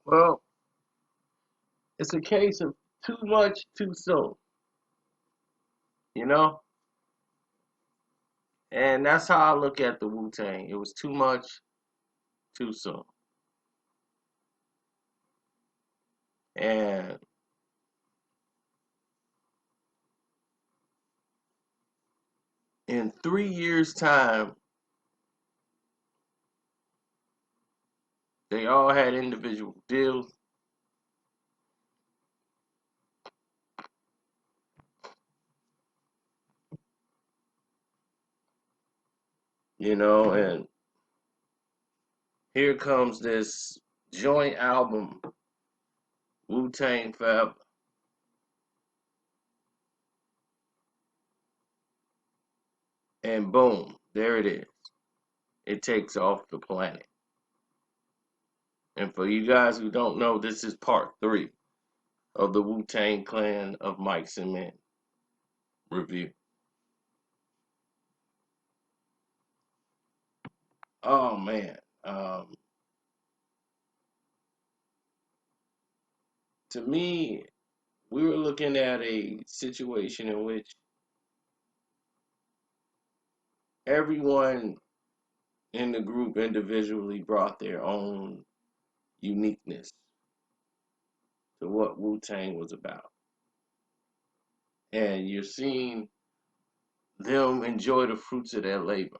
Well, it's a case of too much too soon, you know? And that's how I look at the Wu-Tang. It was too much too soon. And in 3 years' time, they all had individual deals, and here comes this joint album, Wu-Tang Forever, and boom, there it is. It takes off the planet. And for you guys who don't know, this is part 3 of the Wu-Tang Clan of Mics and Men review. Oh man. To me, we were looking at a situation in which everyone in the group individually brought their own uniqueness to what Wu-Tang was about. And you're seeing them enjoy the fruits of their labor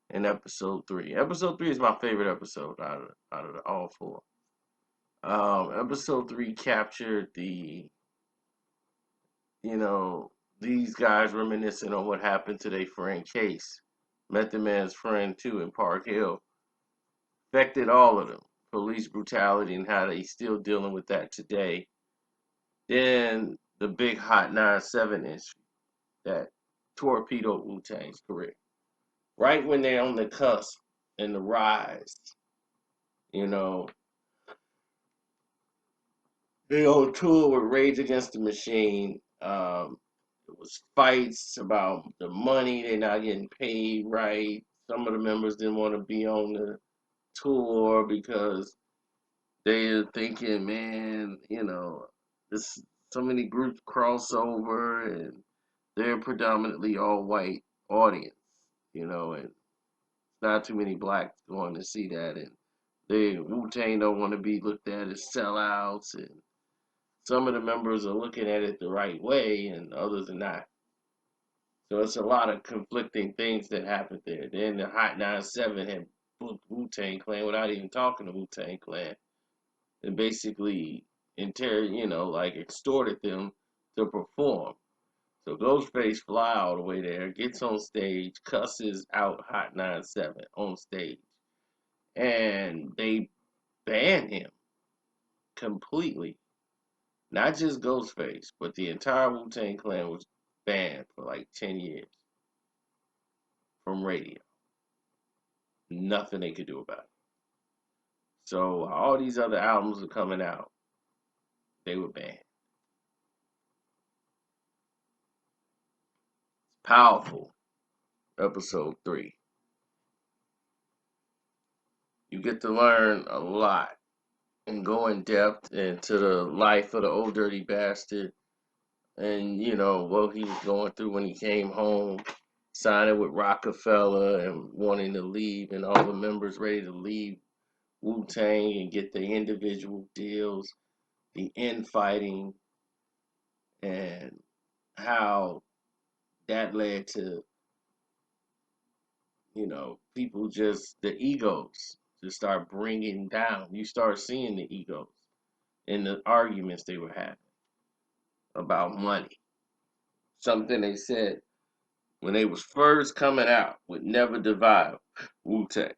in episode 3. Episode 3 is my favorite episode out of all 4. Episode 3 captured you know, these guys reminiscing on what happened to their friend Case. Method Man's friend too in Park Hill. Affected all of them. Police brutality and how they still dealing with that today. Then the big hot 9/7 issue that torpedoed Wu-Tang's career. Right when they're on the cusp and the rise, you know, they on tour with Rage Against the Machine. It was fights about the money, they're not getting paid right. Some of the members didn't want to be on the tour because they're thinking, man, this so many groups cross over and they're predominantly all white audience, and not too many blacks going to see that, and they Wu-Tang don't want to be looked at as sellouts, and some of the members are looking at it the right way and others are not. So it's a lot of conflicting things that happened there. Then the Hot 97 had booked Wu-Tang Clan without even talking to Wu-Tang Clan and basically like extorted them to perform. So Ghostface fly all the way there, gets on stage, cusses out Hot 97 on stage, and they ban him completely. Not just Ghostface, but the entire Wu-Tang Clan was banned for like 10 years from radio. Nothing they could do about it. So all these other albums are coming out. They were banned. Powerful. Episode 3. You get to learn a lot and go in depth into the life of the old dirty bastard and what he was going through when he came home, signing with Rockefeller and wanting to leave, and all the members ready to leave Wu-Tang and get their individual deals, the infighting, and how that led to people just the egos to start bringing down. You start seeing the egos in the arguments they were having about money. Something they said when they was first coming out would never divide Wu-Tang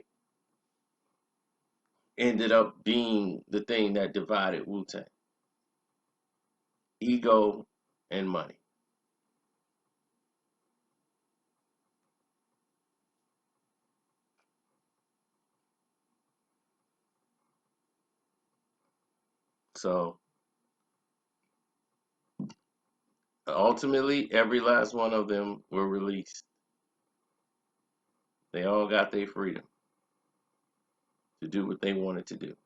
ended up being the thing that divided Wu-Tang. Ego and money. So ultimately, every last one of them were released. They all got their freedom to do what they wanted to do.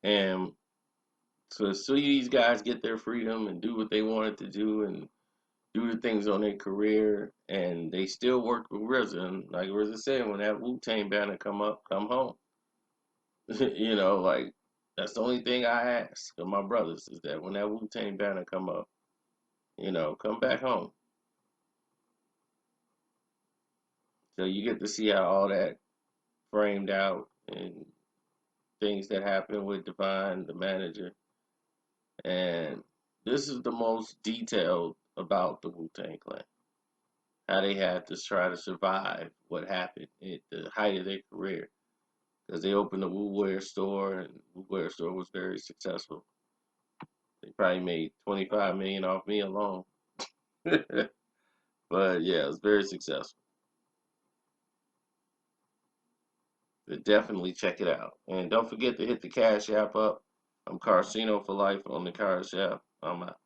And so see these guys get their freedom and do what they wanted to do and do the things on their career, and they still work with RZA. And like RZA said, when that Wu-Tang banner come up, come home. Like that's the only thing I ask of my brothers is that when that Wu-Tang banner come up, come back home. So you get to see how all that framed out and things that happened with Divine, the manager. And this is the most detailed about the Wu-Tang Clan. How they had to try to survive what happened at the height of their career. Because they opened a Wu Wear store, and Wu Wear store was very successful. They probably made 25 million off me alone. But yeah, it was very successful. But definitely check it out. And don't forget to hit the Cash App up. I'm Carcino for life on the Cash App. I'm out.